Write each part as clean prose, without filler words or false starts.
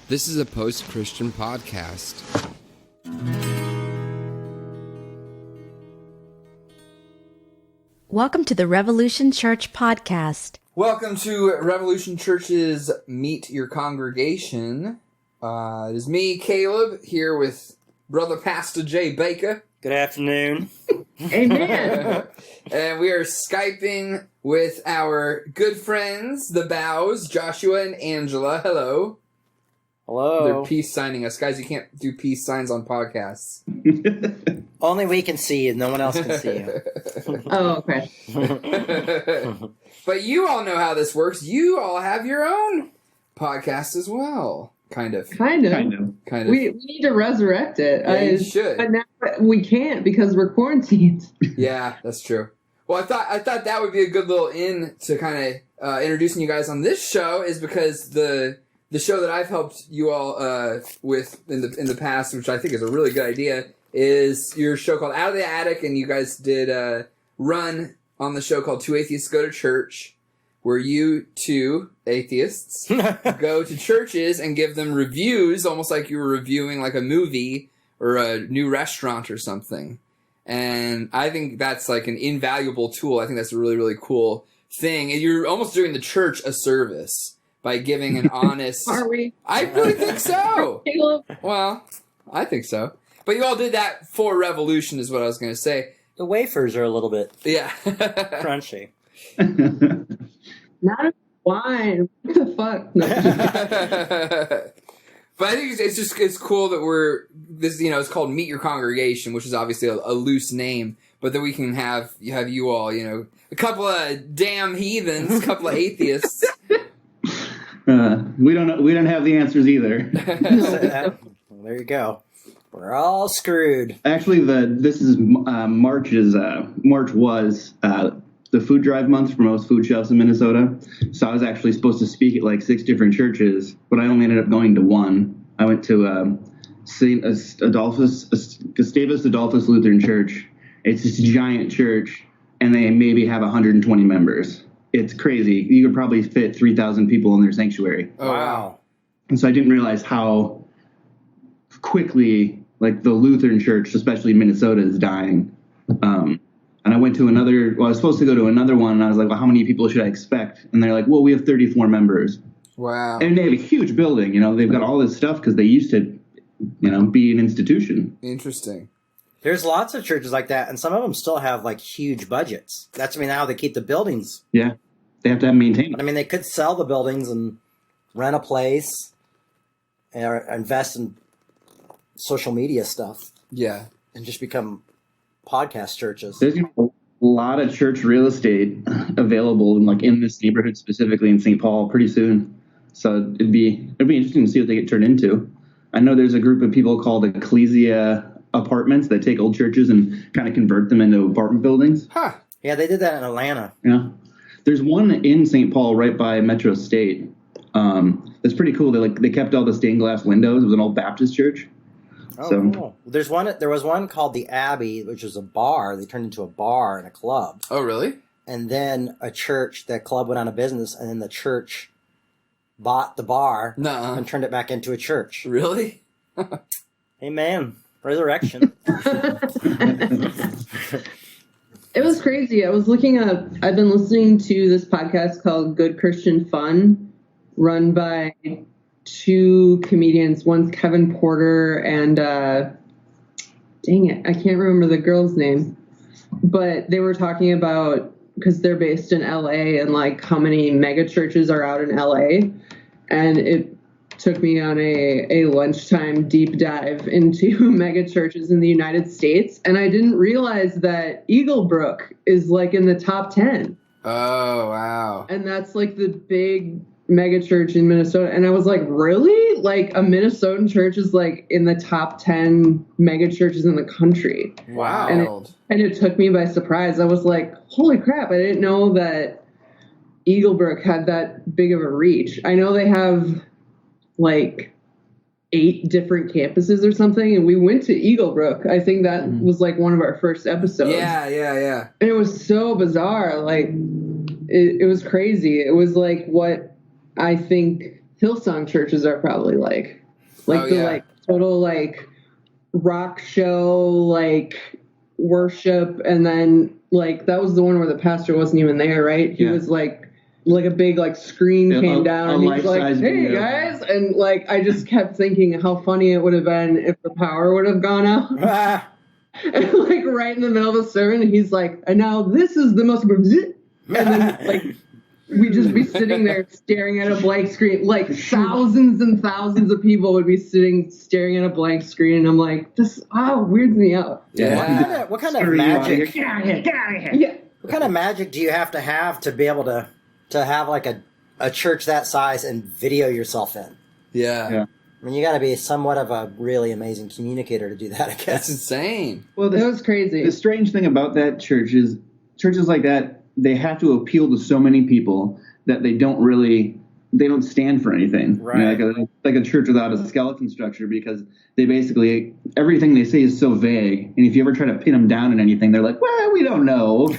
This is a post-Christian podcast. Welcome to the Revolution Church podcast. Welcome to Revolution Church's Meet Your Congregation. It is me, Caleb, here with Brother Pastor Jay Baker. Good afternoon. Amen. And we are Skyping with our good friends, the Baus, Joshua and Angela. Hello. Hello. They're peace signing us. Guys, you can't do peace signs on podcasts. Only we can see you. No one else can see you. Oh, okay. But you all know how this works. You all have your own podcast as well. Kind of. Kind of. We need to resurrect it. Yeah, you should. But now we can't because we're quarantined. Yeah, that's true. Well, I thought that would be a good little in to kind of introducing you guys on this show is because the show that I've helped you all with in the past, which I think is a really good idea, is your show called Out of the Attic, and you guys did a run on the show called Two Atheists Go to Church, where you two atheists go to churches and give them reviews, almost like you were reviewing like a movie or a new restaurant or something. And I think that's like an invaluable tool. I think that's a really, really cool thing. And you're almost doing the church a service by giving an honest... Are we? I really think so. Caleb? Well, I think so. But you all did that for Revolution is what I was going to say. The wafers are a little bit crunchy. Not a wine. What the fuck? No. But I think it's cool that it's called Meet Your Congregation, which is obviously a loose name, but that we can have you all, a couple of damn heathens, a couple of atheists. We don't have the answers either. Well, there you go. We're all screwed. Actually, March was the food drive month for most food shelves in Minnesota. So I was actually supposed to speak at like 6 different churches, but I only ended up going to one. I went to Gustavus Adolphus Lutheran Church. It's this giant church, and they maybe have 120 members. It's crazy. You could probably fit 3,000 people in their sanctuary. Oh, wow. And so I didn't realize how quickly, like, the Lutheran church, especially Minnesota, is dying. And I went to I was supposed to go to another one, and I was like, well, how many people should I expect? And they're like, well, we have 34 members. Wow. And they have a huge building, they've got all this stuff because they used to, be an institution. Interesting. There's lots of churches like that, and some of them still have, like, huge budgets. That's, how they keep the buildings. Yeah. They have to maintain it. They could sell the buildings and rent a place or invest in social media stuff. Yeah. And just become podcast churches. There's a lot of church real estate available in this neighborhood, specifically in St. Paul, pretty soon. So it'd be interesting to see what they get turned into. I know there's a group of people called Ecclesia Apartments that take old churches and kind of convert them into apartment buildings. Huh. Yeah, they did that in Atlanta. Yeah. There's one in St. Paul right by Metro State. It's pretty cool. They kept all the stained glass windows. It was an old Baptist church. Oh, cool. There was one called the Abbey, which was a bar. They turned into a bar and a club. Oh, really? And then a church, that club went out of business, and then the church bought the bar and turned it back into a church. Really? Amen. Resurrection. It was crazy. I was I've been listening to this podcast called Good Christian Fun, run by 2 comedians. One's Kevin Porter and, dang it, I can't remember the girl's name. But they were talking about, because they're based in LA, and like how many mega churches are out in LA. And it took me on a lunchtime deep dive into mega churches in the United States. And I didn't realize that Eaglebrook is like in the top 10. Oh, wow. And that's like the big mega church in Minnesota. And I was like, really? Like a Minnesotan church is like in the top 10 mega churches in the country. Wow. And it took me by surprise. I was like, holy crap. I didn't know that Eaglebrook had that big of a reach. I know they have like 8 different campuses or something, and we went to Eaglebrook. I think that was like one of our first episodes. Yeah. And it was so bizarre. Like, it was crazy. It was like what I think Hillsong churches are probably like total like rock show, like worship, and then like that was the one where the pastor wasn't even there, right? He was like a big like screen came down and he was like, "Hey video. Guys," and like I just kept thinking how funny it would have been if the power would have gone out. And like right in the middle of the sermon, he's like, "And now this is the most," and then like we'd just be sitting there staring at a blank screen. Like thousands and thousands of people would be staring at a blank screen, and I'm like, "This weirds me out." Yeah. What kind of magic? Get out of here! Get out of here! Yeah. What kind of magic do you have to be able to have like a church that size and video yourself in? Yeah. I mean, you got to be somewhat of a really amazing communicator to do that, I guess. That's insane. Well, that was crazy. The strange thing about that churches like that, they have to appeal to so many people that they don't stand for anything. Right. You know, like a church without a skeleton structure, because they basically, everything they say is so vague. And if you ever try to pin them down in anything, they're like, well, we don't know.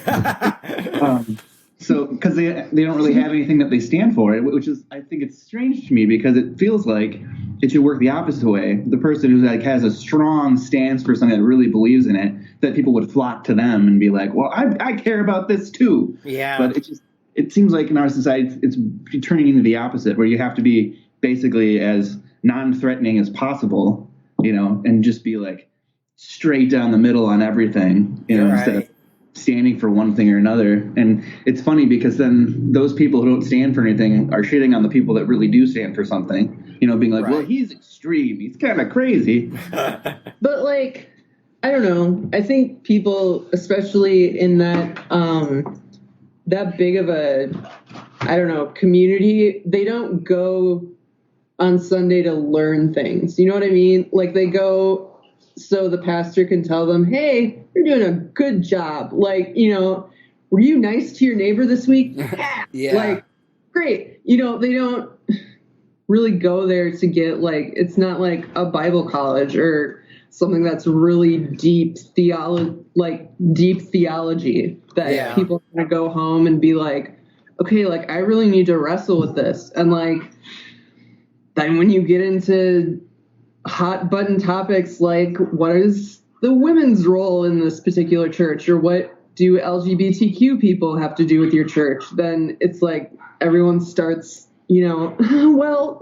So, because they don't really have anything that they stand for, which is, I think it's strange to me, because it feels like it should work the opposite way. The person who like has a strong stance for something that really believes in it, that people would flock to them and be like, well, I care about this too. Yeah. But it seems like in our society, it's turning into the opposite, where you have to be basically as non-threatening as possible, you know, and just be like straight down the middle on everything, you know, instead of standing for one thing or another. And it's funny because then those people who don't stand for anything are shitting on the people that really do stand for something, you know, being like, well, he's extreme, he's kind of crazy. But like, I don't know, I think people, especially in that that big of a, I don't know, community, they don't go on Sunday to learn things, you know what I mean? Like they go so the pastor can tell them, hey, you're doing a good job. Like, you know, were you nice to your neighbor this week? Yeah. Like, great. You know, they don't really go there to get like, it's not like a Bible college or something that's really deep theology that people are going to go home and be like, okay, like I really need to wrestle with this. And like, then when you get into hot button topics like what is the women's role in this particular church, or what do LGBTQ people have to do with your church, then it's like everyone starts, you know, well,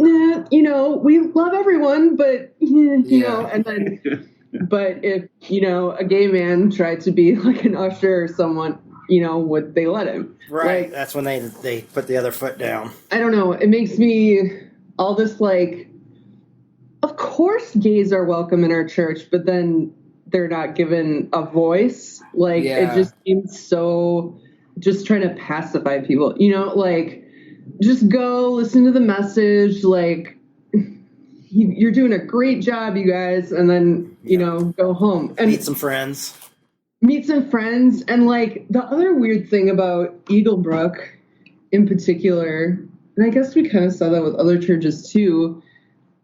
you know, we love everyone, but you know, and then but if, you know, a gay man tried to be like an usher or someone, you know, would they let him? Right. Like, that's when they put the other foot down. I don't know. It makes me all this like, of course gays are welcome in our church, but then they're not given a voice. Like, it just seems so just trying to pacify people, you know, like just go listen to the message. Like you're doing a great job, you guys. And then, you know, go home and meet some friends. And like the other weird thing about Eaglebrook in particular, and I guess we kind of saw that with other churches too,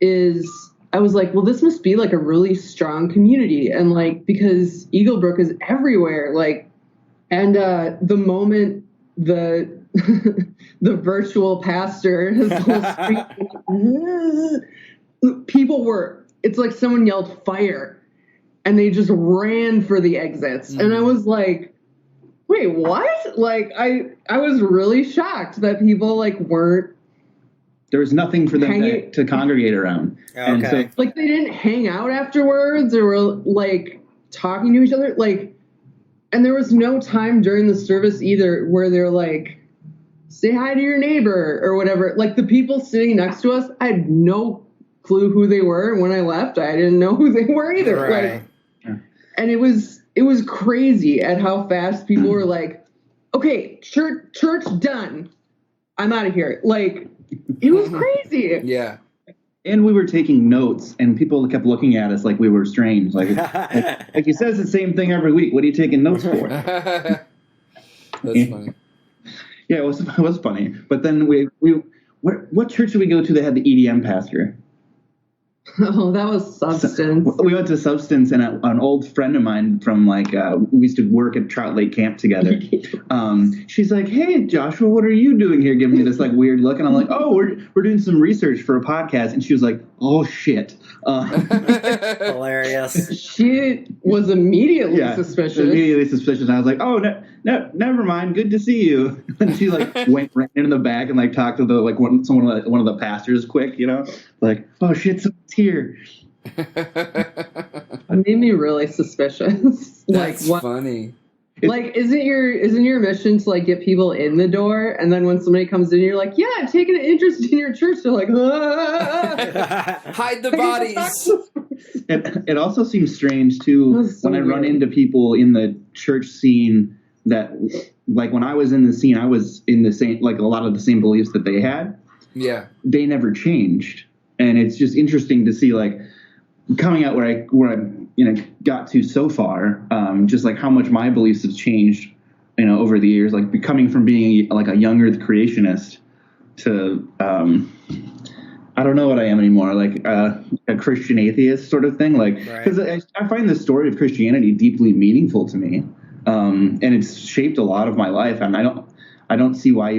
is I was like, well, this must be like a really strong community. And like, because Eaglebrook is everywhere, like, and the moment the the virtual pastor, his whole street, people were, it's like someone yelled fire and they just ran for the exits. And I was like, wait, what? Like, I was really shocked that people like weren't, there was nothing for them to congregate around. Okay. And so, like, they didn't hang out afterwards or were, like, talking to each other. Like, and there was no time during the service either where they're like, say hi to your neighbor or whatever. Like, the people sitting next to us, I had no clue who they were. And when I left, I didn't know who they were either. Right. Like, and it was crazy at how fast people were like, okay, church done. I'm out of here. Like, it was crazy. Yeah. And we were taking notes, and people kept looking at us like we were strange. Like he says the same thing every week. What are you taking notes for? That's funny. Yeah, it was funny. But then what church did we go to that had the EDM pastor? Oh, that was Substance. We went to Substance, and an old friend of mine from we used to work at Trout Lake Camp together. She's like, "Hey, Joshua, what are you doing here?" Giving me this weird look, and I'm like, "Oh, we're doing some research for a podcast." And she was like, "Oh shit." Hilarious. She was immediately suspicious. Immediately suspicious. And I was like, "Oh, never mind. Good to see you." And she went right into the back and talked to the one of the pastors quick, like, "Oh shit, someone's here." It made me really suspicious. That's funny. Isn't your mission to get people in the door, and then when somebody comes in, you're like, "Yeah, I've taken an interest in your church." They're like, "Ah!" Hide the bodies. It also seems strange too when I run into people in the church scene that when I was in the scene, I was in the same a lot of the same beliefs that they had. Yeah, they never changed, and it's just interesting to see coming out where I got to so far, just how much my beliefs have changed, over the years, becoming from being a young Earth creationist to I don't know what I am anymore, a Christian atheist sort of thing, because I find the story of Christianity deeply meaningful to me, and it's shaped a lot of my life, and I don't see why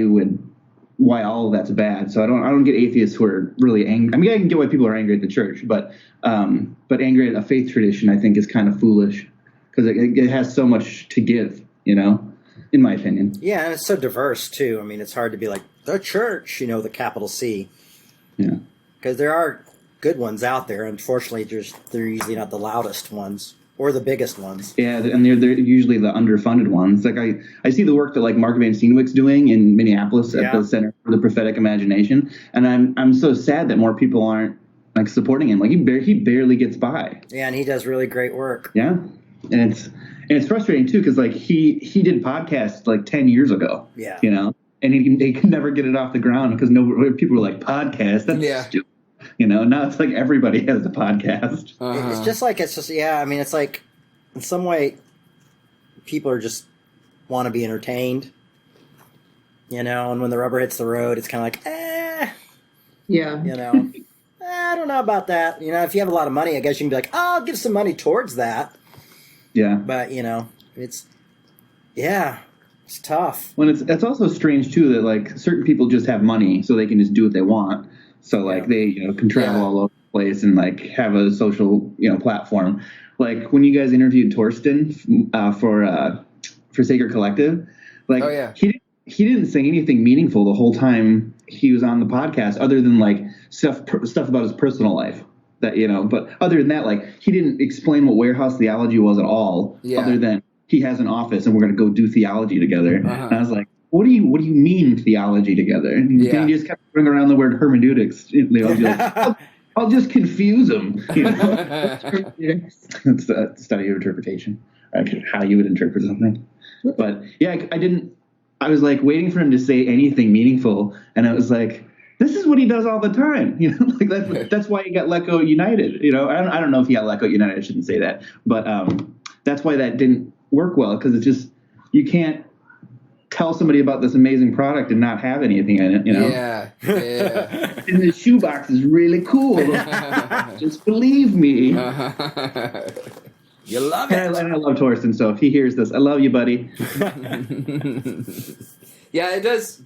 all of that's bad. So I don't get atheists who are really angry. I mean, I can get why people are angry at the church, but angry at a faith tradition, I think, is kind of foolish because it has so much to give, in my opinion. Yeah, and it's so diverse too. I mean, it's hard to be like the church, the capital C. Yeah. Because there are good ones out there. Unfortunately, they're usually not the loudest ones. Or the biggest ones. Yeah, and they're usually the underfunded ones. I see the work that Mark Van Steenwick's doing in Minneapolis at the Center for the Prophetic Imagination, and I'm so sad that more people aren't supporting him. He barely gets by. Yeah, and he does really great work. Yeah, and it's frustrating too because he did podcasts 10 years ago. Yeah, and he could never get it off the ground because people were like, podcast, that's stupid. Now it's everybody has a podcast. Uh-huh. It's just I mean, it's in some way, people are just want to be entertained, and when the rubber hits the road, it's kind of yeah, I don't know about that. If you have a lot of money, I guess you can be like, oh, I'll give some money towards that. Yeah. But, it's tough. Well, it's also strange, too, that, certain people just have money so they can just do what they want. So, they, can travel all over the place and, have a social, platform. When you guys interviewed Torsten for Sacred Collective, he didn't say anything meaningful the whole time he was on the podcast other than, stuff about his personal life. That, but other than that, he didn't explain what warehouse theology was at all, other than he has an office and we're going to go do theology together. Uh-huh. And I was like, What do you mean theology together? And you just kept bring around the word hermeneutics. I'll just confuse them. It's the study of interpretation, how you would interpret something. But I was waiting for him to say anything meaningful, and I was like, this is what he does all the time. That's why he got let go at United. I don't know if he got let go at United. I shouldn't say that, but that's why that didn't work well, because it's just you can't tell somebody about this amazing product and not have anything in it, Yeah. And the shoebox is really cool. Just believe me. You love it. And I love Torsten, so if he hears this, I love you, buddy. Yeah, it does.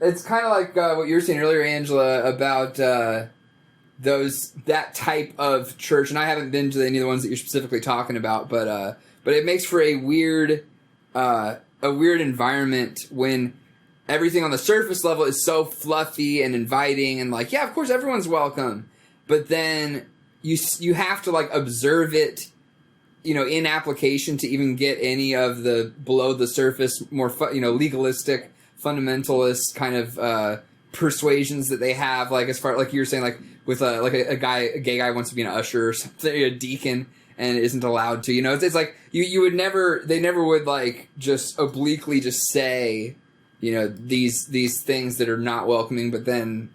It's kind of like what you were saying earlier, Angela, about that type of church. And I haven't been to any of the ones that you're specifically talking about, but it makes for a weird environment when everything on the surface level is so fluffy and inviting and of course everyone's welcome, but then you have to observe it, in application to even get any of the below the surface more legalistic fundamentalist kind of persuasions that they have, as far you were saying, with a gay guy wants to be an usher or something, a deacon, and isn't allowed to, it's you would never, they never would just obliquely just say, these things that are not welcoming, but then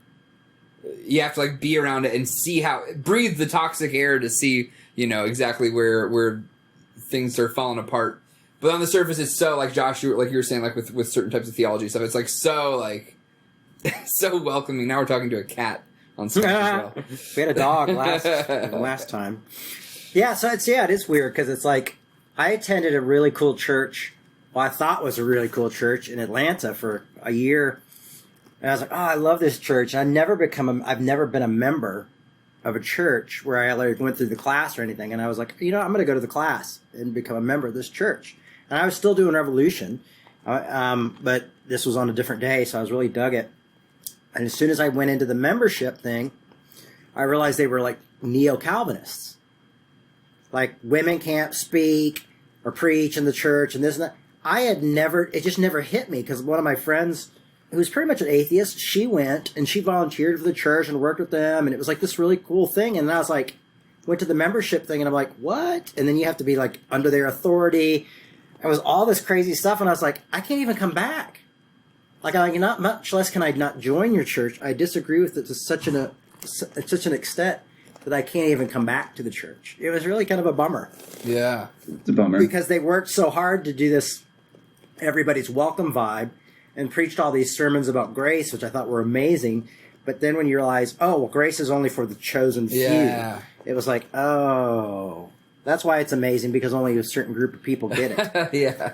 you have to be around it and see breathe the toxic air to see, exactly where things are falling apart. But on the surface, it's so Josh, you were saying, with certain types of theology stuff, it's so so welcoming. Now we're talking to a cat on Skype as well. We had a dog last time. Yeah, so it is weird because it's like I attended a really cool church. Well, I thought was a really cool church in Atlanta for a year, and I was like, "Oh, I love this church." And I've never been a member of a church where I like went through the class or anything. And I was like, I'm going to go to the class and become a member of this church. And I was still doing Revolution, but this was on a different day, so I was really dug it. And as soon as I went into the membership thing, I realized they were like neo-Calvinists. Like women can't speak or preach in the church and this and that. It just never hit me because one of my friends who's pretty much an atheist, she went and she volunteered for the church and worked with them. And it was like this really cool thing. And then I was like, went to the membership thing and I'm like, what? And then you have to be like under their authority. It was all this crazy stuff. And I was like, I can't even come back. Like, not much less can I not join your church. I disagree with it to such an extent that I can't even come back to the church. It was really kind of a bummer. Yeah. It's a bummer. Because they worked so hard to do this everybody's welcome vibe and preached all these sermons about grace, which I thought were amazing. But then when you realize, oh, well, grace is only for the chosen few, it was like, oh, that's why it's amazing, because only a certain group of people get it. Yeah.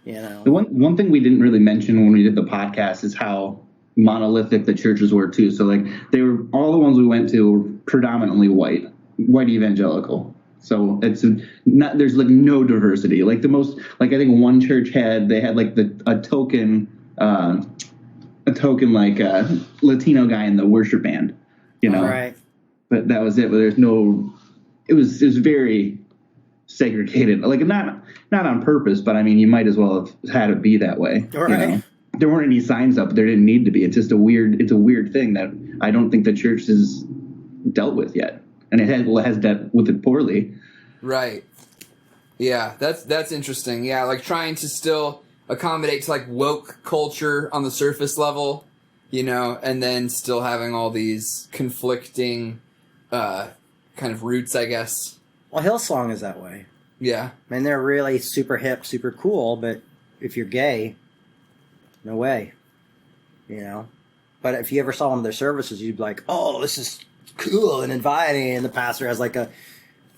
You know, The one thing we didn't really mention when we did the podcast is how monolithic the churches were too. So like they were, all the ones we went to were predominantly white evangelical. So it's not, there's like no diversity. Like the most, like I think one church had like a token like Latino guy in the worship band, you know. right? But that was it. But there's no, it was very segregated. Like not on purpose, but I mean you might as well have had it be that way. Right. You know? There weren't any signs up. There didn't need to be. It's just a weird thing that I don't think the church has dealt with yet, and it has dealt with it poorly. Right. Yeah, that's interesting. Yeah, like trying to still accommodate to like woke culture on the surface level, you know, and then still having all these conflicting kind of roots, I guess. Well, Hillsong is that way. Yeah. I mean, they're really super hip, super cool, but if you're gay, no way, you know. But if you ever saw one of their services, you'd be like, oh, this is cool and inviting, and the pastor has like a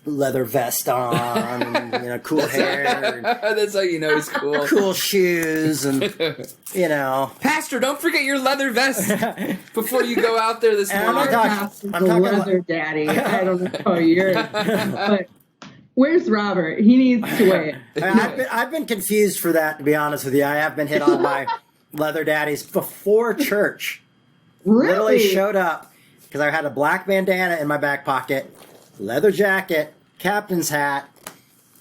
leather vest on, and, cool hair. That's how you know he's cool. Cool shoes, and, Pastor, don't forget your leather vest before you go out there this And I'm morning. not The leather daddy. I don't know how you're, but where's Robert? He needs to wear it. I've been confused for that, to be honest with you. I have been hit on by leather daddies before church. Really? Literally showed up because I had a black bandana in my back pocket, leather jacket, captain's hat,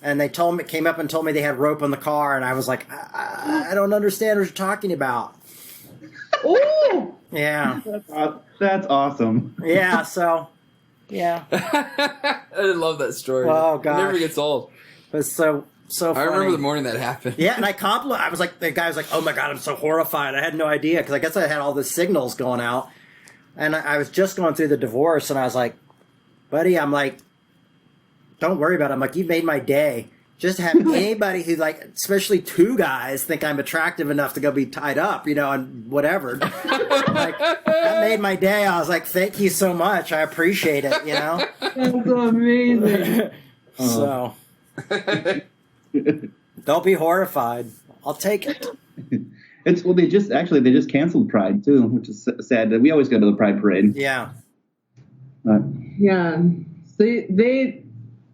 and they came up and told me they had rope in the car, and I was like, I don't understand what you're talking about. Oh, Yeah. That's awesome. Yeah, so, yeah. I love that story. Oh, It never gosh. gets old. It was so funny. I remember the morning that happened. Yeah, and I was like, the guy was like, oh my God, I'm so horrified. I had no idea, because I guess I had all the signals going out. And I was just going through the divorce, and I was like, buddy, I'm like, don't worry about it. I'm like, you've made my day. Just to have anybody who, like, especially two guys, think I'm attractive enough to go be tied up, and whatever. Like, that made my day. I was like, thank you so much. I appreciate it, that's amazing. So, don't be horrified. I'll take it. They just canceled Pride too, which is sad. That we always go to the Pride parade. Yeah. Yeah. They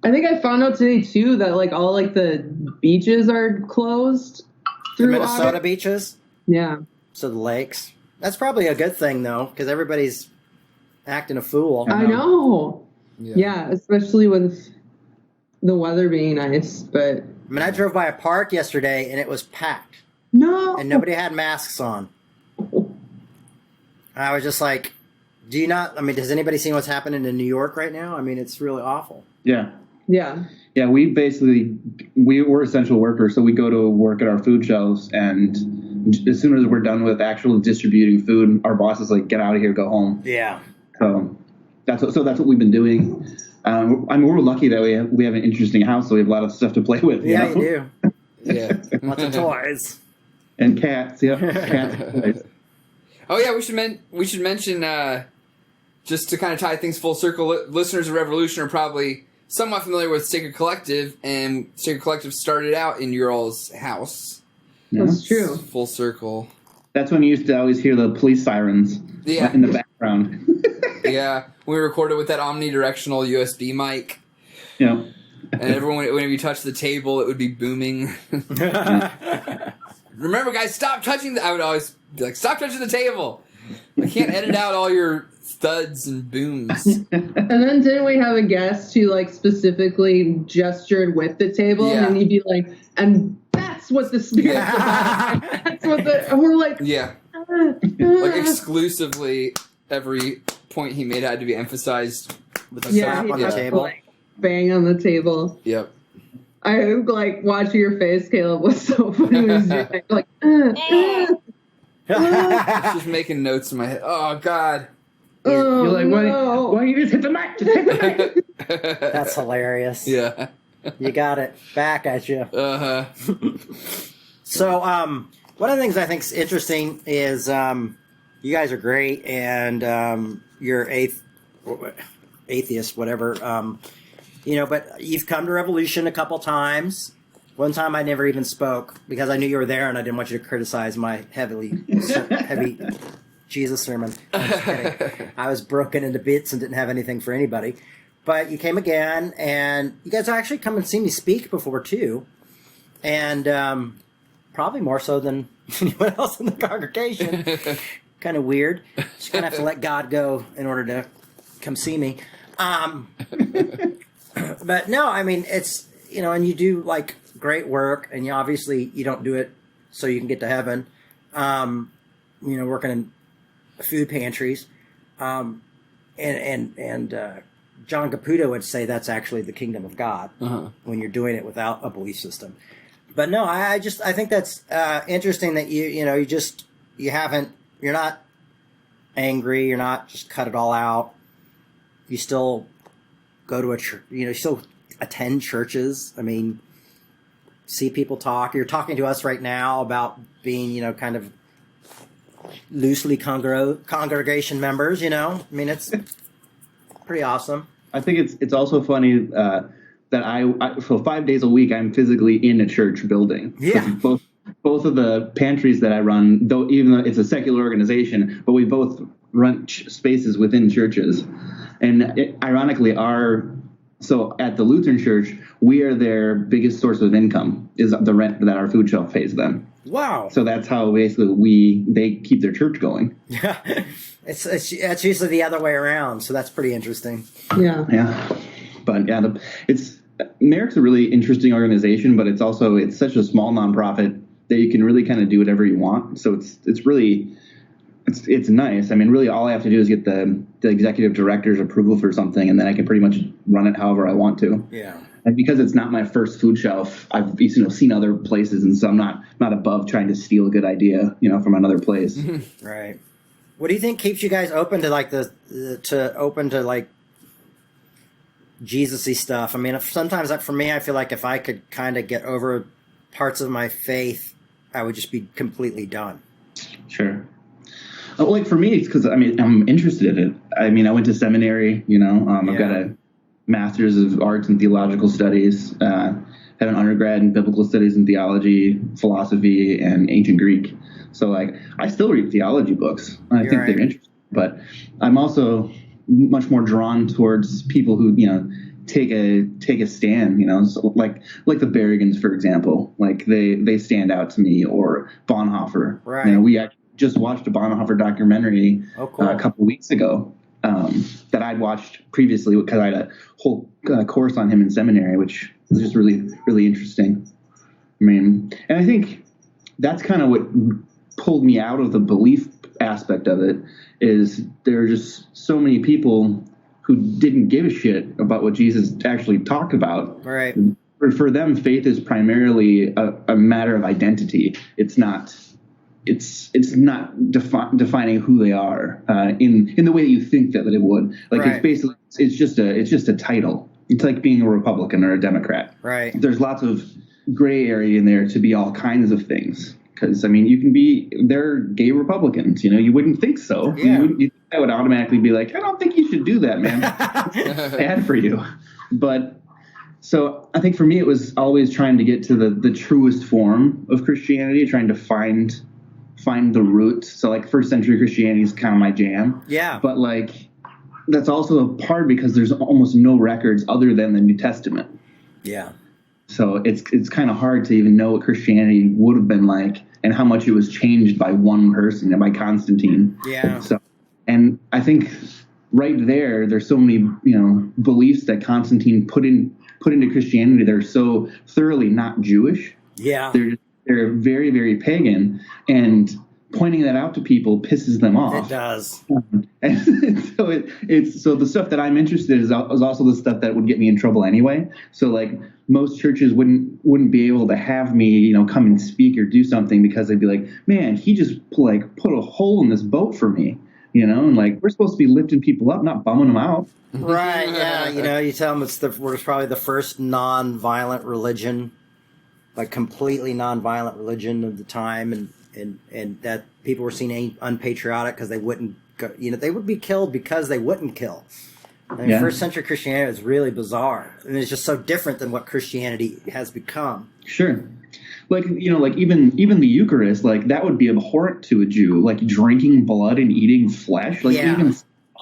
I think I found out today too that like all like the beaches are closed The through Minnesota August. beaches, Yeah. so the lakes. That's probably a good thing, though, because everybody's acting a fool. I know. Yeah, especially with the weather being nice, but I mean, I drove by a park yesterday, and it was packed, no. and nobody had masks on. And I was just like, does anybody see what's happening in New York right now? I mean, it's really awful. Yeah. Yeah. Yeah, we're essential workers, so we go to work at our food shelves, and as soon as we're done with actual distributing food, our boss is like, get out of here, go home. Yeah. So that's what we've been doing. We're lucky that we have an interesting house, so we have a lot of stuff to play with. Yeah, know? you do. Yeah. Lots of toys. And cats, yeah. Cats. Oh yeah, we should mention just to kind of tie things full circle, listeners of Revolution are probably somewhat familiar with Sacred Collective, and Sacred Collective started out in your all's house. Yeah. That's true. Full circle. That's when you used to always hear the police sirens in the background. Yeah, we recorded with that omnidirectional USB mic. Yeah. And everyone, whenever you touch the table, it would be booming. Remember, guys, stop touching I would always be like, stop touching the table. I can't edit out all your thuds and booms. And then didn't we have a guest who like specifically gestured with the table, Yeah. and he'd be like, and that's what the spirit's about. That's what and we're like, Yeah. Like exclusively every point he made had to be emphasized with a yeah, slap on he'd the have to, table. like, bang on the table. Yep. I like watching your face, Caleb, was so funny. When he was doing that. Like, Just making notes in my head. Oh, God. oh, You're like, no. why you just hit the mic? Just hit the mic. That's hilarious. Yeah. You got it back at you. Uh-huh. So, one of the things I think is interesting is you guys are great, and you're atheist, whatever. But you've come to Revolution a couple times. One time I never even spoke because I knew you were there, and I didn't want you to criticize my heavy Jesus sermon. I'm just kidding. I was broken into bits and didn't have anything for anybody. But you came again, and you guys actually come and see me speak before, too. And probably more so than anyone else in the congregation. Kind of weird. Just going to have to let God go in order to come see me. But no, I mean, it's, and you do, like, great work, and you don't do it so you can get to heaven. Working in food pantries. And John Caputo would say that's actually the kingdom of God when you're doing it without a belief system. But no, I think that's interesting that you're not angry, you're not just cut it all out. You still go to a church, you still attend churches. I mean, see people talk. You're talking to us right now about being, kind of loosely congregation members, I mean, it's pretty awesome. I think it's also funny that I for 5 days a week I'm physically in a church building. Yeah. Both of the pantries that I run, even though it's a secular organization, but we both run spaces within churches. And ironically, so at the Lutheran Church, we are their biggest source of income is the rent that our food shelf pays them. Wow. So that's how basically they keep their church going. Yeah. It's usually the other way around, so that's pretty interesting. Yeah. Yeah. But yeah, Merrick's a really interesting organization, but it's such a small nonprofit that you can really kind of do whatever you want. So it's really nice. I mean, really all I have to do is get the executive director's approval for something, and then I can pretty much run it however I want to. Yeah. And because it's not my first food shelf, I've seen other places, and so I'm not above trying to steal a good idea, from another place. Right. What do you think keeps you guys open to like Jesus-y stuff? I mean, sometimes for me, I feel like if I could kind of get over parts of my faith, I would just be completely done. Sure. Like for me, it's because I'm interested in it. I mean, I went to seminary. I've got a master's of arts and theological studies. Have an undergrad in biblical studies and theology, philosophy, and ancient Greek. So I still read theology books. I think they're interesting, but I'm also much more drawn towards people who take a stand. So like the Berrigans, for example. Like they stand out to me, or Bonhoeffer. Right. We actually just watched a Bonhoeffer documentary Oh, cool. a couple weeks ago that I'd watched previously because I had a whole course on him in seminary, which was just really, really interesting. I mean, and I think that's kind of what pulled me out of the belief aspect of it, is there are just so many people who didn't give a shit about what Jesus actually talked about. Right. For them, faith is primarily a matter of identity. It's not defining who they are in the way that you think that it would. Like Right. it's basically it's just a title. It's like being a Republican or a Democrat. Right. There's lots of gray area in there to be all kinds of things. Because they're gay Republicans. You wouldn't think so. Yeah. You I would automatically be like, I don't think you should do that, man. It's bad for you. But so I think for me, it was always trying to get to the truest form of Christianity, trying to find the root. So like first century Christianity is kind of my jam. Yeah. But like that's also hard because there's almost no records other than the New Testament. Yeah. So it's kind of hard to even know what Christianity would have been like and how much it was changed by one person, by Constantine. Yeah. So, and I think right there's so many, beliefs that Constantine put into Christianity. They're so thoroughly not Jewish. Yeah. They're very, very pagan, and pointing that out to people pisses them off. It does. And so the stuff that I'm interested in is also the stuff that would get me in trouble anyway. So like most churches wouldn't be able to have me, come and speak or do something because they'd be like, man, he just put a hole in this boat for me, and like we're supposed to be lifting people up, not bumming them out. Right. Yeah. You tell them we're probably the first non-violent religion, like completely non-violent religion of the time, and that people were seen unpatriotic because they wouldn't go, they would be killed because they wouldn't kill. First century Christianity is really bizarre. I mean, it's just so different than what Christianity has become. Sure. Like, even the Eucharist, like that would be abhorrent to a Jew, like drinking blood and eating flesh, like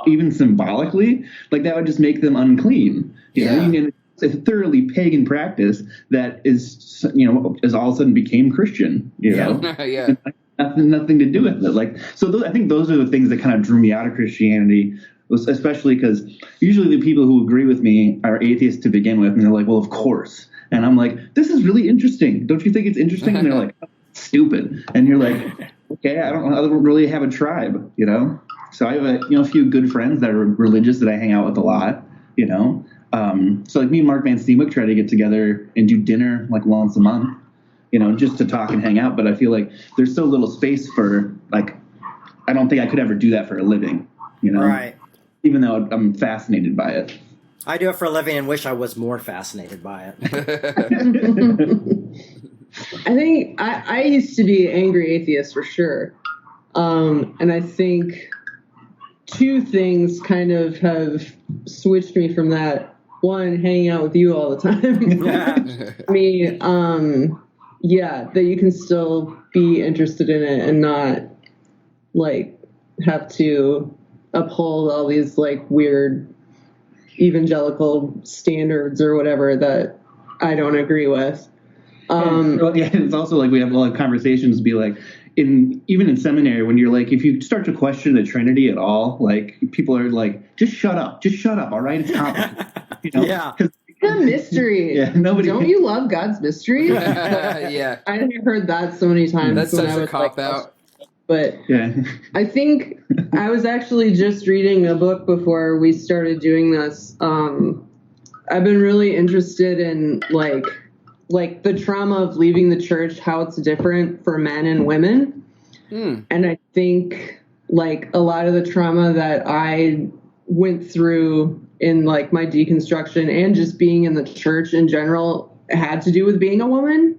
even symbolically, like that would just make them unclean. It's a thoroughly pagan practice that is all of a sudden became Christian, Yeah. Nothing to do with it. Like, so I think those are the things that kind of drew me out of Christianity, especially because usually the people who agree with me are atheists to begin with. And they're like, well, of course. And I'm like, this is really interesting. Don't you think it's interesting? And they're like, oh, stupid. And you're like, okay, I don't really have a tribe, So I have a few good friends that are religious that I hang out with a lot, So like me and Mark Van Steenwick try to get together and do dinner like once a month, just to talk and hang out. But I feel like there's so little space for like, I don't think I could ever do that for a living, Right. Even though I'm fascinated by it. I do it for a living and wish I was more fascinated by it. I think I used to be angry atheist for sure. And I think two things kind of have switched me from that. One, hanging out with you all the time. That you can still be interested in it and not like have to uphold all these like weird evangelical standards or whatever that I don't agree with. It's also like we have a lot of conversations be like even in seminary when you're like, if you start to question the Trinity at all, like people are like, just shut up, all right? It's complicated. Yeah. It's a mystery. Nobody. Don't you love God's mystery? Yeah. I heard that so many times. That's when such I a was cop out. But yeah. I think I was actually just reading a book before we started doing this. I've been really interested in like the trauma of leaving the church, how it's different for men and women. And I think like a lot of the trauma that I went through in like my deconstruction and just being in the church in general had to do with being a woman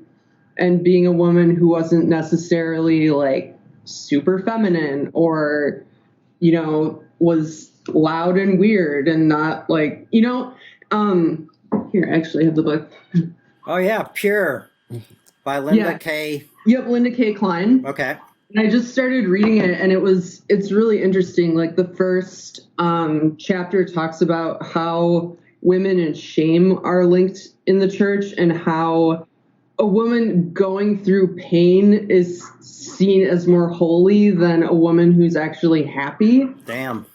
and being a woman who wasn't necessarily like super feminine or, was loud and weird and not like, here, I actually have the book. Oh yeah. Pure by Linda K. Yep. Linda K. Klein. Okay. And I just started reading it and it's really interesting. Like the first chapter talks about how women and shame are linked in the church and how a woman going through pain is seen as more holy than a woman who's actually happy. Damn.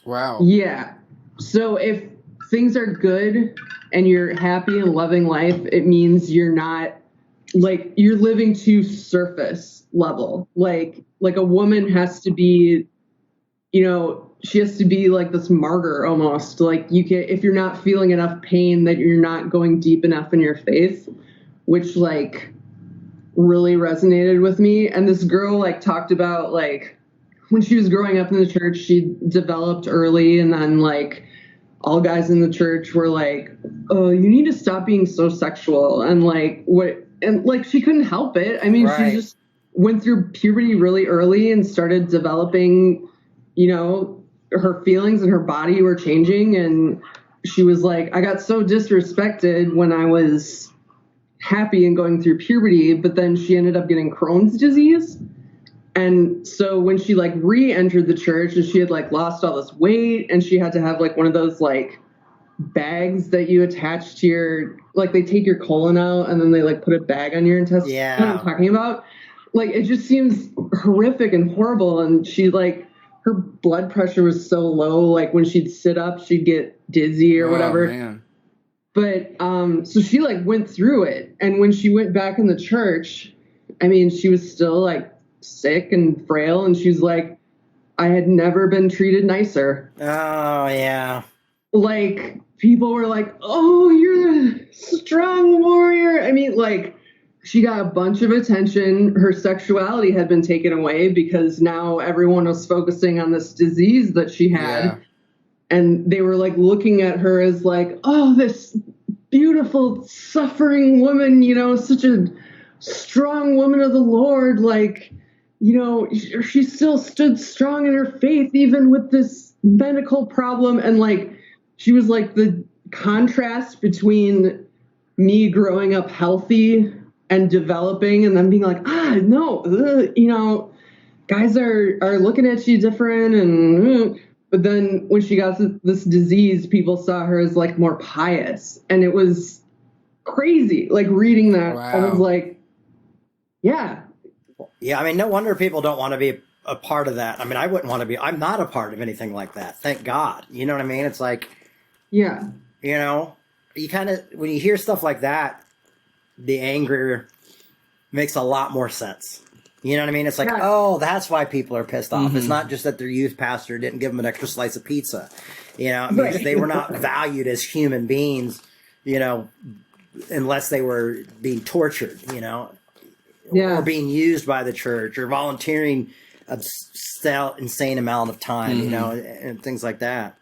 Wow. Yeah. So if things are good and you're happy and loving life, it means you're not like you're living to surface level. Like a woman has to be, she has to be like this martyr almost. Like if you're not feeling enough pain, that you're not going deep enough in your faith, which like really resonated with me. And this girl like talked about like when she was growing up in the church, she developed early and then like all guys in the church were like, oh, you need to stop being so sexual. And like she couldn't help it. I mean, Right. She just went through puberty really early and started developing, her feelings and her body were changing. And she was like, I got so disrespected when I was happy and going through puberty, but then she ended up getting Crohn's disease. And so when she like re-entered the church and she had like lost all this weight and she had to have like one of those like bags that you attach to your, like they take your colon out and then they like put a bag on your intestines. Yeah. You know what I'm talking about? Like it just seems horrific and horrible. And she like, her blood pressure was so low, like when she'd sit up, she'd get dizzy or whatever. Man. But so she like went through it. And when she went back in the church, I mean, she was still like sick and frail. And she's like, I had never been treated nicer. Oh, yeah. Like people were like, oh, you're a strong warrior. I mean, like she got a bunch of attention. Her sexuality had been taken away because now everyone was focusing on this disease that she had. Yeah. And they were like looking at her as like, oh, this beautiful suffering woman, you know, such a strong woman of the Lord. Like, you know, she still stood strong in her faith, even with this medical problem. And like, she was like the contrast between me growing up healthy and developing and then being like, no, you know, guys are looking at you different. And but then when she got this disease, people saw her as like more pious. And it was crazy. Like reading that, Wow. I was like, yeah. Yeah, I mean, no wonder people don't want to be a part of that. I mean, I wouldn't want to be. I'm not a part of anything like that. Thank God. You know what I mean? It's like, Yeah. you know, you kind of, when you hear stuff like that, the anger makes a lot more sense. You know what I mean? It's like, Yeah. oh, that's why people are pissed off. Mm-hmm. It's not just that their youth pastor didn't give them an extra slice of pizza. You know, I mean, Right. they were not valued as human beings, you know, unless they were being tortured, you know, Yeah. or being used by the church or volunteering a insane amount of time, you know, and things like that.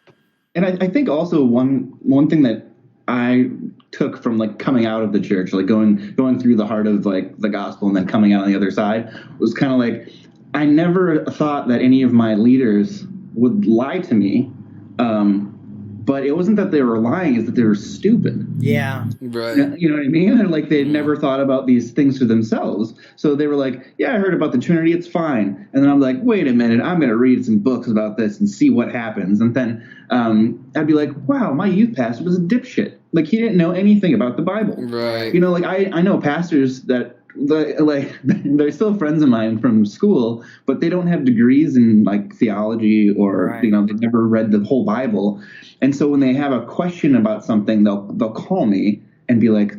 And I think also one thing that I took from like coming out of the church, like going through the heart of like the gospel and then coming out on the other side, was kind of like I never thought that any of my leaders would lie to me. But it wasn't that they were lying, it's that they were stupid. Yeah. Right. You know what I mean? They're like, they'd never thought about these things for themselves. So they were like, yeah, I heard about the Trinity, it's fine. And then I'm like, wait a minute, I'm going to read some books about this and see what happens. And then I'd be like, wow, my youth pastor was a dipshit. Like, he didn't know anything about the Bible. Right. You know, like, I know pastors that, like, they're still friends of mine from school, but they don't have degrees in, like, theology or, Right. you know, they've never read the whole Bible. And so when they have a question about something, they'll call me and be like,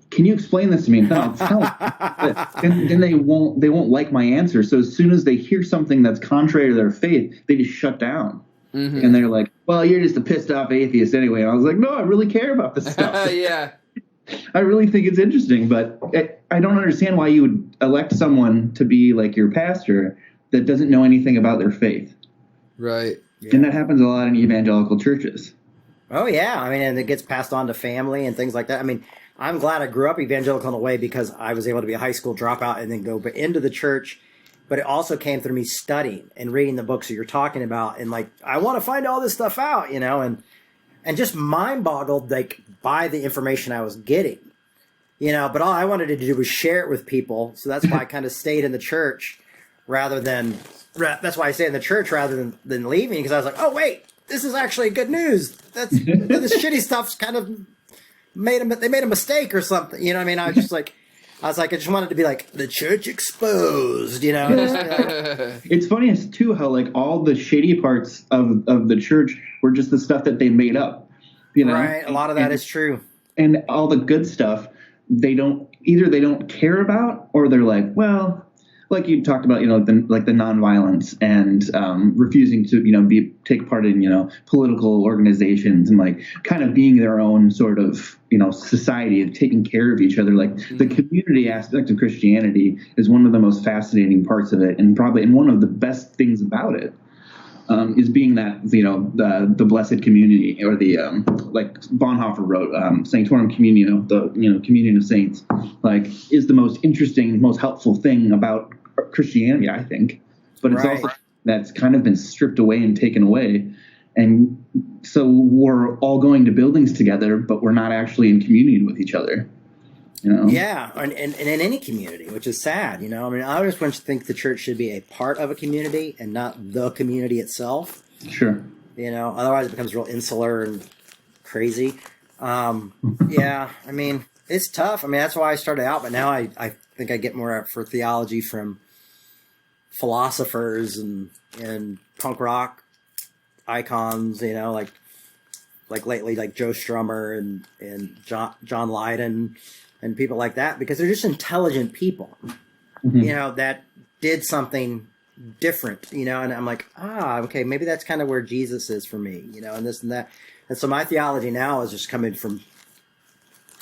can you explain this to me? And then I'll tell them. And they won't like my answer. So as soon as they hear something that's contrary to their faith, they just shut down. Mm-hmm. And they're like, well, you're just a pissed off atheist anyway. And I was like, no, I really care about this stuff. Yeah. I really think it's interesting, but I don't understand why you would elect someone to be like your pastor that doesn't know anything about their faith. Right. Yeah. And that happens a lot in evangelical churches. Oh, yeah. I mean, and it gets passed on to family and things like that. I mean, I'm glad I grew up evangelical in a way because I was able to be a high school dropout and then go into the church. But it also came through me studying and reading the books that you're talking about. And like, I want to find all this stuff out, you know, and just mind boggled like by the information I was getting, you know, but all I wanted to do was share it with people. So that's why I kind of stayed in the church that's why I stayed in the church rather than leaving. Because I was like, oh, wait, this is actually good news. That's this shitty stuff's kind of they made a mistake or something. You know what I mean? I was like, I just wanted to be like the church exposed, you know? Just be like, It's funny too how like all the shady parts of the church were just the stuff that they made up, you know? right. A lot of that is true. And all the good stuff they don't care about, or they're like, well, like you talked about, you know, the nonviolence and refusing to, you know, take part in, you know, political organizations and like kind of being their own sort of, you know, society of taking care of each other. Like the community aspect of Christianity is one of the most fascinating parts of it, and one of the best things about it is being that, you know, the blessed community, or the like Bonhoeffer wrote, Sanctorum Communio, the, you know, communion of saints, like is the most interesting, most helpful thing about Christianity, I think. But it's Right. also that's kind of been stripped away and taken away And so we're all going to buildings together, but we're not actually in community with each other. Yeah, and in any community, which is sad. I mean, I always want to think the church should be a part of a community and not the community itself. Sure. Otherwise it becomes real insular and crazy. Yeah, I mean, it's tough. I mean, that's why I started out, but now I think I get more for theology from philosophers and punk rock icons, like lately, like Joe Strummer and John Lydon and people like that, because they're just intelligent people, that did something different, and I'm like, okay, maybe that's kind of where Jesus is for me, and this and that. And so my theology now is just coming from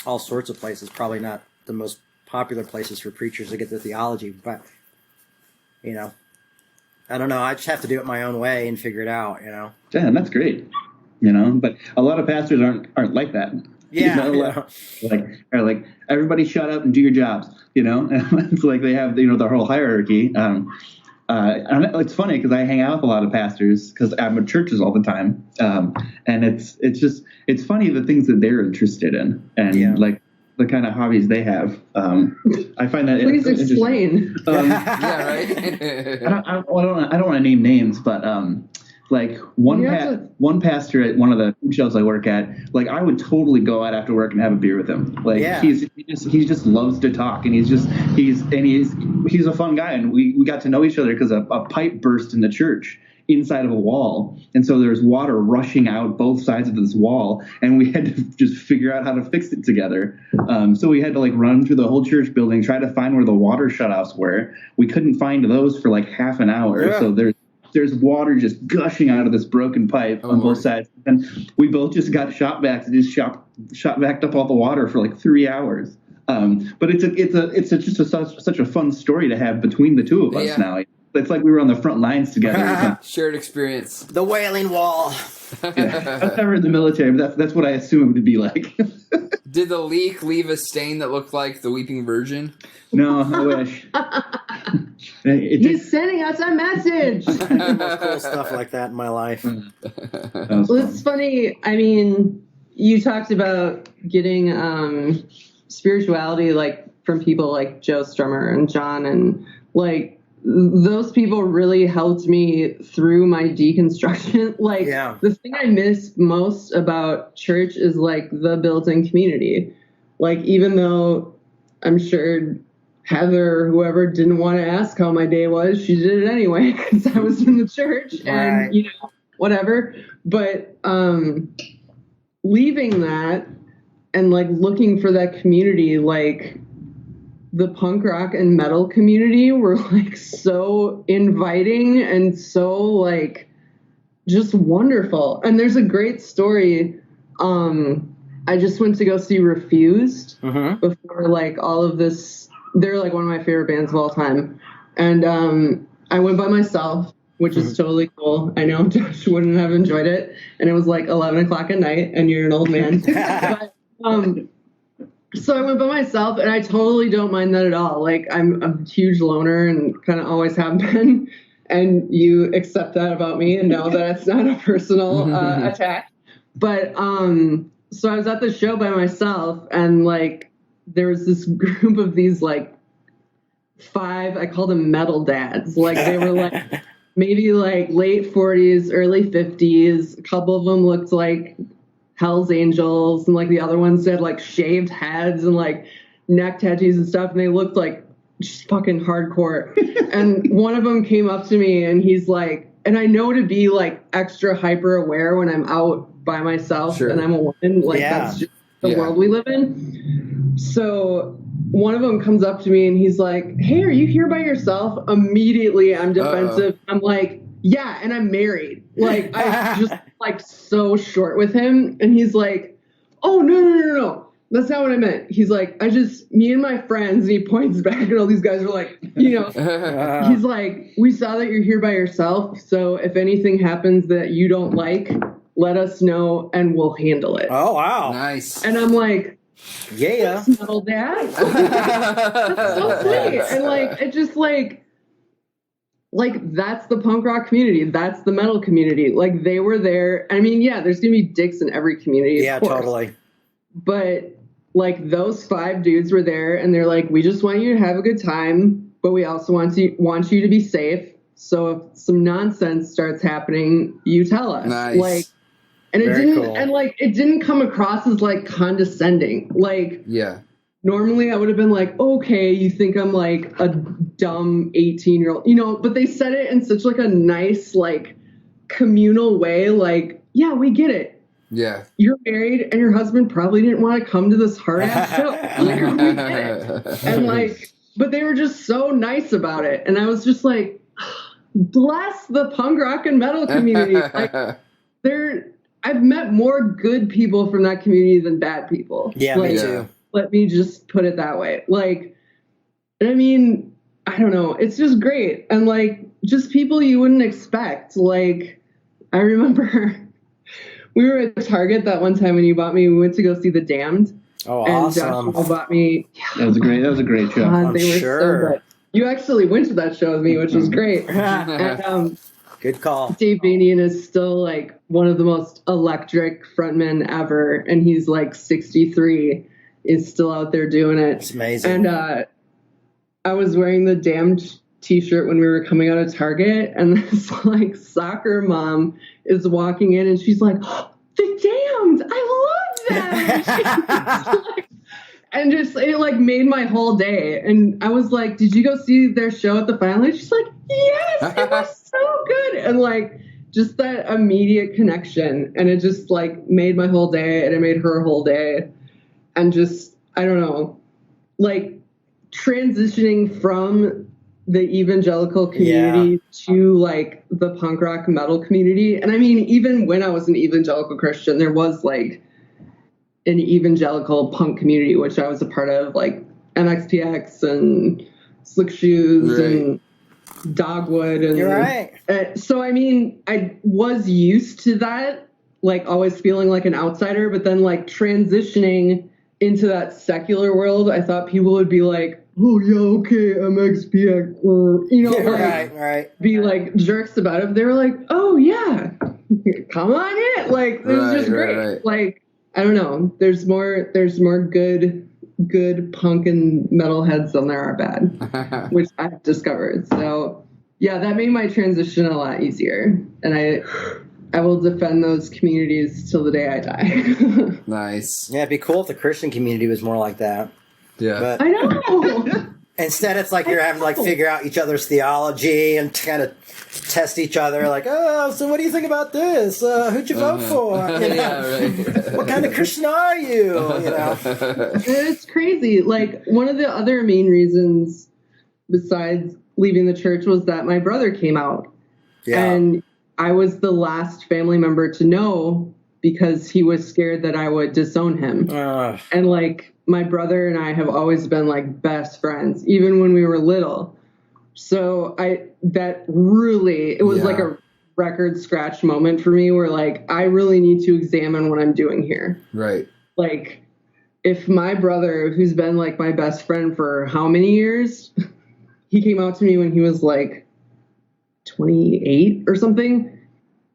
all sorts of places, probably not the most popular places for preachers to get their theology, but, I don't know. I just have to do it my own way and figure it out, Yeah, and that's great, but a lot of pastors aren't like that. Yeah. Like everybody shut up and do your jobs, It's like they have, their whole hierarchy. It's funny because I hang out with a lot of pastors because I'm at churches all the time. And it's funny the things that they're interested in and like the kind of hobbies they have. I find that please explain. Yeah, right. I don't want to name names, but like one pastor at one of the food shelves I work at, like I would totally go out after work and have a beer with him. Like he just loves to talk, and he's a fun guy, and we got to know each other because a pipe burst in the church inside of a wall, and so there's water rushing out both sides of this wall, and we had to just figure out how to fix it together. So we had to like run through the whole church building, try to find where the water shutoffs were. We couldn't find those for like half an hour. So there's water just gushing out of this broken pipe on both sides. And we both just got shop vacs and just shop vacked up all the water for like 3 hours. But it's just such a fun story to have between the two of us now. It's like we were on the front lines together. Shared experience. The Wailing Wall. I was never in the military, but that's what I assumed it would be like. Did the leak leave a stain that looked like the Weeping Virgin? No, I wish. He's sending us a message. Most cool stuff like that in my life. Well, it's funny. I mean, you talked about getting spirituality like from people like Joe Strummer and John, and like those people really helped me through my deconstruction. Like the thing I miss most about church is like the built-in community. Like even though I'm sure Heather or whoever didn't want to ask how my day was, she did it anyway because I was in the church and whatever. But leaving that and like looking for that community, like the punk rock and metal community were like so inviting and so like just wonderful. And there's a great story. I just went to go see Refused before like all of this. They're like one of my favorite bands of all time. And I went by myself, which is totally cool. I know Josh wouldn't have enjoyed it. And it was like 11 o'clock at night and you're an old man. But, so I went by myself, and I totally don't mind that at all. Like, I'm a huge loner and kind of always have been. And you accept that about me and know that it's not a personal attack. But so I was at the show by myself, and like there was this group of these like 5, I call them metal dads. Like they were like maybe like late 40s, early 50s. A couple of them looked like Hell's Angels, and like the other ones had like shaved heads and like neck tattoos and stuff, and they looked like just fucking hardcore. And one of them came up to me and he's like, and I know to be like extra hyper aware when I'm out by myself and I'm a woman, like that's just the world we live in. So one of them comes up to me and he's like, hey, are you here by yourself? Immediately I'm defensive. I'm like, yeah, and I'm married. Like, I just like so short with him. And he's like, oh, no. That's not what I meant. He's like, me and my friends, and he points back and all these guys are like, he's like, we saw that you're here by yourself. So if anything happens that you don't like, let us know and we'll handle it. Oh, wow. Nice. And I'm like, yeah. Metal dad. That's so sweet. And like, it just like, like, that's the punk rock community. That's the metal community. Like, they were there. I mean, yeah, there's going to be dicks in every community. Yeah, of course. totally. But, like, those 5 dudes were there, and they're like, we just want you to have a good time, but we also want you to be safe. So if some nonsense starts happening, you tell us. Nice. Like, and it Very didn't, cool. and like, it didn't come across as like condescending. Like, Yeah. normally I would have been like, okay, you think I'm like a dumb 18-year-old, you know, but they said it in such like a nice, like, communal way. Like, yeah, we get it. Yeah. You're married and your husband probably didn't want to come to this hard ass show. Like, we get it. And like, but they were just so nice about it. And I was just like, bless the punk rock and metal community. Like, I've met more good people from that community than bad people. Yeah, like, me too. Let me just put it that way. Like, I mean, I don't know. It's just great. And like, just people you wouldn't expect. Like, I remember we were at Target that one time when you bought me, we went to go see The Damned. Oh, and awesome. Joshua bought me. That was a great show. God, I'm they were sure. so good. You actually went to that show with me, which was great. And Good call. Dave Banian is still like one of the most electric frontmen ever, and he's like 63, is still out there doing it. It's amazing. And I was wearing the Damned t-shirt when we were coming out of Target, and this like soccer mom is walking in, and she's like, oh, The Damned, I love them. And just, it like made my whole day. And I was like, did you go see their show at the Final Night? She's like, yes, it was so good. And like, just that immediate connection. And it just like made my whole day, and it made her whole day. And just, I don't know, like transitioning from the evangelical community to like the punk rock metal community. And I mean, even when I was an evangelical Christian, there was like an evangelical punk community, which I was a part of, like MXPX and Slick Shoes and Dogwood. And You're right. So, I mean, I was used to that, like always feeling like an outsider, but then like transitioning into that secular world, I thought people would be like, oh yeah, okay, MXPX, or, you know, like, right. be like jerks about it. They were like, oh yeah, come on in. Like, this is just great. Right. Like, I don't know. There's more good punk and metal heads than there are bad, which I've discovered. So yeah, that made my transition a lot easier. And I will defend those communities till the day I die. Nice. Yeah, it'd be cool if the Christian community was more like that. Yeah. But I know. instead, it's like you're having to like figure out each other's theology and kind of test each other. Like, oh, so what do you think about this? Who'd you vote for? You know? Yeah, right. What kind of Christian are you? You know? It's crazy. Like, one of the other main reasons besides leaving the church was that my brother came out. Yeah. And I was the last family member to know because he was scared that I would disown him. And like, my brother and I have always been like best friends, even when we were little. So it was like a record scratch moment for me where like, I really need to examine what I'm doing here. Right. Like, if my brother, who's been like my best friend for how many years, he came out to me when he was like 28 or something.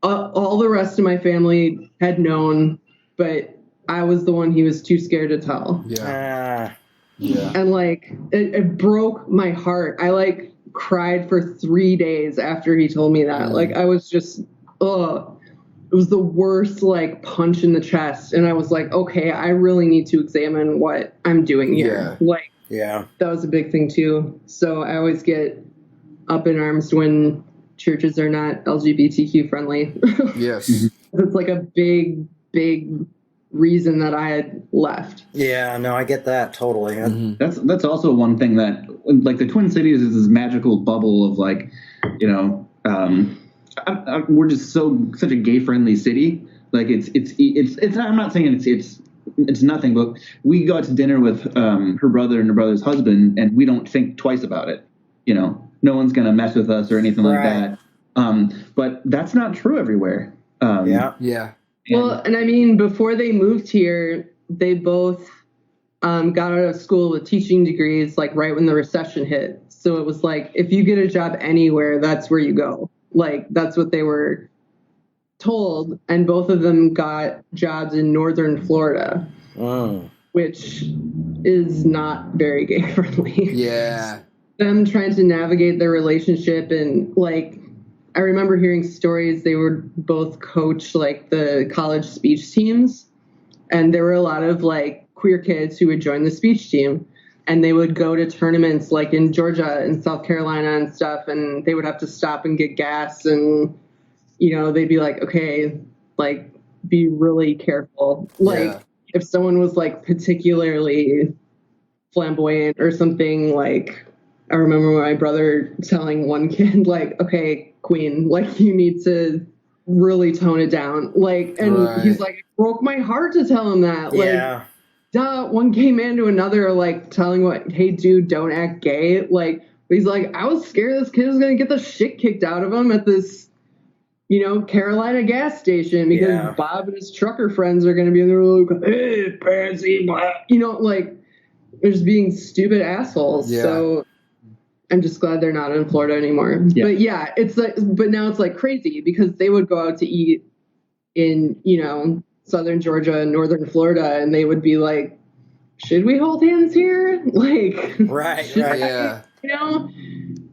All the rest of my family had known, but I was the one he was too scared to tell. Yeah. Yeah. And like, it broke my heart. I like cried for 3 days after he told me that. Like, I was just, it was the worst like punch in the chest. And I was like, okay, I really need to examine what I'm doing here. Like, that was a big thing too. So I always get up in arms when churches are not LGBTQ friendly. Yes. It's like a big reason that I had left. Yeah, no, I get that totally. That's also one thing that, like, the Twin Cities is this magical bubble of like, you know, we're just such a gay friendly city. Like it's not, I'm not saying it's nothing, but we go out to dinner with her brother and her brother's husband, and we don't think twice about it. You know, no one's gonna mess with us or anything like that. But that's not true everywhere. Yeah. Well, and I mean, before they moved here, they both got out of school with teaching degrees like right when the recession hit. So it was like, if you get a job anywhere, that's where you go. Like, that's what they were told. And both of them got jobs in northern Florida, which is not very gay friendly. Yeah. Them trying to navigate their relationship, and like, I remember hearing stories. They would both coach like the college speech teams, and there were a lot of like queer kids who would join the speech team, and they would go to tournaments like in Georgia and South Carolina and stuff, and they would have to stop and get gas, and you know, they'd be like, okay, like, be really careful. Like, if someone was like particularly flamboyant or something, like, I remember my brother telling one kid, like, okay, queen, like, you need to really tone it down. Like, and he's like, it broke my heart to tell him that. Like, duh, one gay man to another, like, telling what, hey, dude, don't act gay. Like, he's like, I was scared this kid was going to get the shit kicked out of him at this, you know, Carolina gas station because Bob and his trucker friends are going to be in there like, hey, pansy, blah. You know, like, they're just being stupid assholes. Yeah. So I'm just glad they're not in Florida anymore. Yeah. But yeah, it's like, but now it's like crazy because they would go out to eat in, you know, southern Georgia and northern Florida, and they would be like, should we hold hands here? Like, yeah. You know,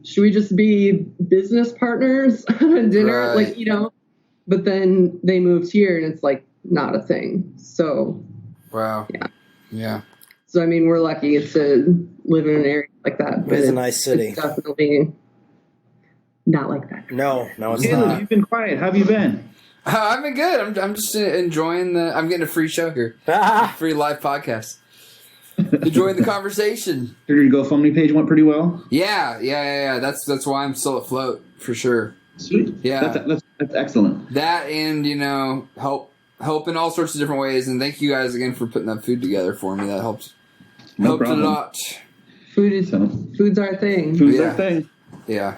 should we just be business partners on a dinner? Right. Like, you know, but then they moved here and it's like not a thing. So, wow. Yeah. So, I mean, we're lucky to live in an area like that. It's a nice city. It's definitely not like that. No, it's Caleb, not. you've been quiet. How have you been? I've been good. I'm just enjoying I'm getting a free show here. Free live podcast. Enjoying the conversation. Your GoFundMe page went pretty well. Yeah. That's why I'm still afloat for sure. Sweet. Yeah. That's excellent. That and, you know, help in all sorts of different ways. And thank you guys again for putting that food together for me. That helped. No helped problem. a lot. Food's our thing. Food's our thing. Yeah.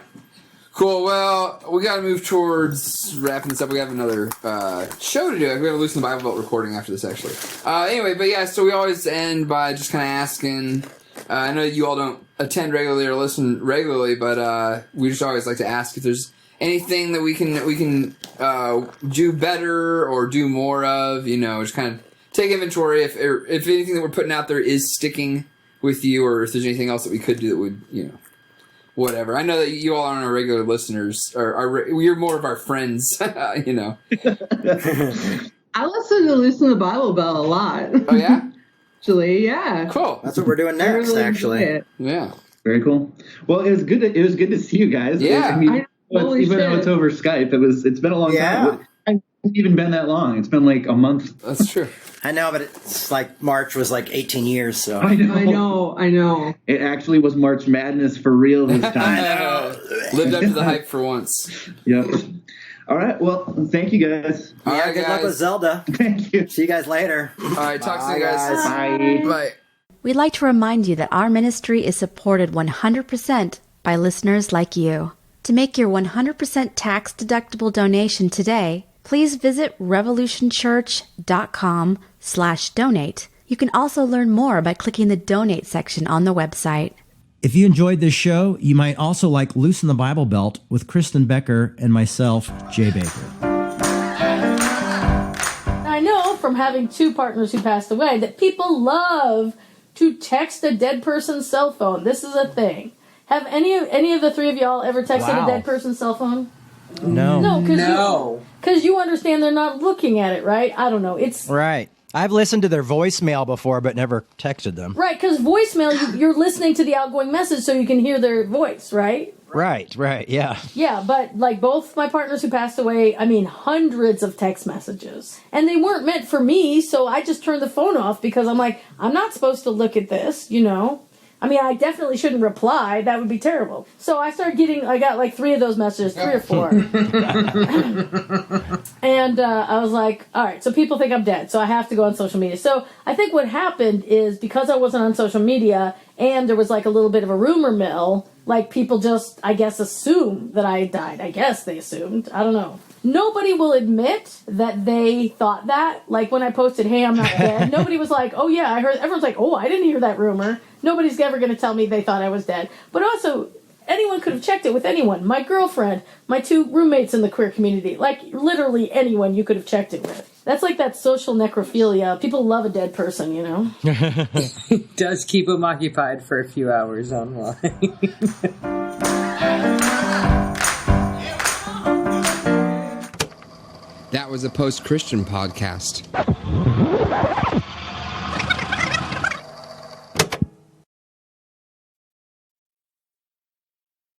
Cool. Well, we got to move towards wrapping this up. We have another show to do. We have a Loosen the Bible Belt recording after this, actually. Anyway, but yeah, so we always end by just kind of asking. I know you all don't attend regularly or listen regularly, but we just always like to ask if there's anything that we can do better or do more of. You know, just kind of take inventory if anything that we're putting out there is sticking with you, or if there's anything else that we could do that would, you know. Whatever. I know that you all aren't our regular listeners, or you're more of our friends, you know. I listen to Loosen the Bible Belt a lot. Oh, yeah? Actually, yeah. Cool. That's what we're doing next, really actually. Yeah. Very cool. Well, it was good to see you guys. Yeah. I mean, even though it's over Skype, it's been a long time. It hasn't even been that long. It's been like a month. That's true. I know, but it's like March was like 18 years, so. I know. It actually was March Madness for real this time. I know. Lived up to the hype for once. Yep. All right. Well, thank you guys. All right, good luck with Zelda. Thank you. See you guys later. All right, talk to you Bye, guys. Bye. Bye. We'd like to remind you that our ministry is supported 100% by listeners like you. To make your 100% tax-deductible donation today, please visit revolutionchurch.com/donate. You can also learn more by clicking the donate section on the website. If you enjoyed this show, you might also like Loosen the Bible Belt with Kristen Becker and myself, Jay Baker. I know from having two partners who passed away that people love to text a dead person's cell phone. This is a thing. Have any of the three of y'all ever texted a dead person's cell phone? No. No, because you understand they're not looking at it, right? I don't know. It's right. I've listened to their voicemail before, but never texted them. Right, because voicemail, you're listening to the outgoing message so you can hear their voice, right? Right, yeah. Yeah, but like both my partners who passed away, I mean, hundreds of text messages. And they weren't meant for me, so I just turned the phone off because I'm like, I'm not supposed to look at this, you know? I mean, I definitely shouldn't reply. That would be terrible. So I got like 3 of those messages, 3 or 4. And I was like, all right, so people think I'm dead, so I have to go on social media. So I think what happened is because I wasn't on social media and there was like a little bit of a rumor mill, like people just, I guess, assume that I died. I guess they assumed. I don't know. nobody will admit that they thought that. Like when I posted, "Hey, I'm not dead," nobody was like, "Oh yeah, I heard." Everyone's like, "Oh, I didn't hear that rumor." Nobody's ever going to tell me they thought I was dead. But also, anyone could have checked it with anyone. My girlfriend, my 2 roommates in the queer community, like literally anyone you could have checked it with. That's like that social necrophilia. People love a dead person, you know? It does keep them occupied for a few hours online. That was a post-Christian podcast.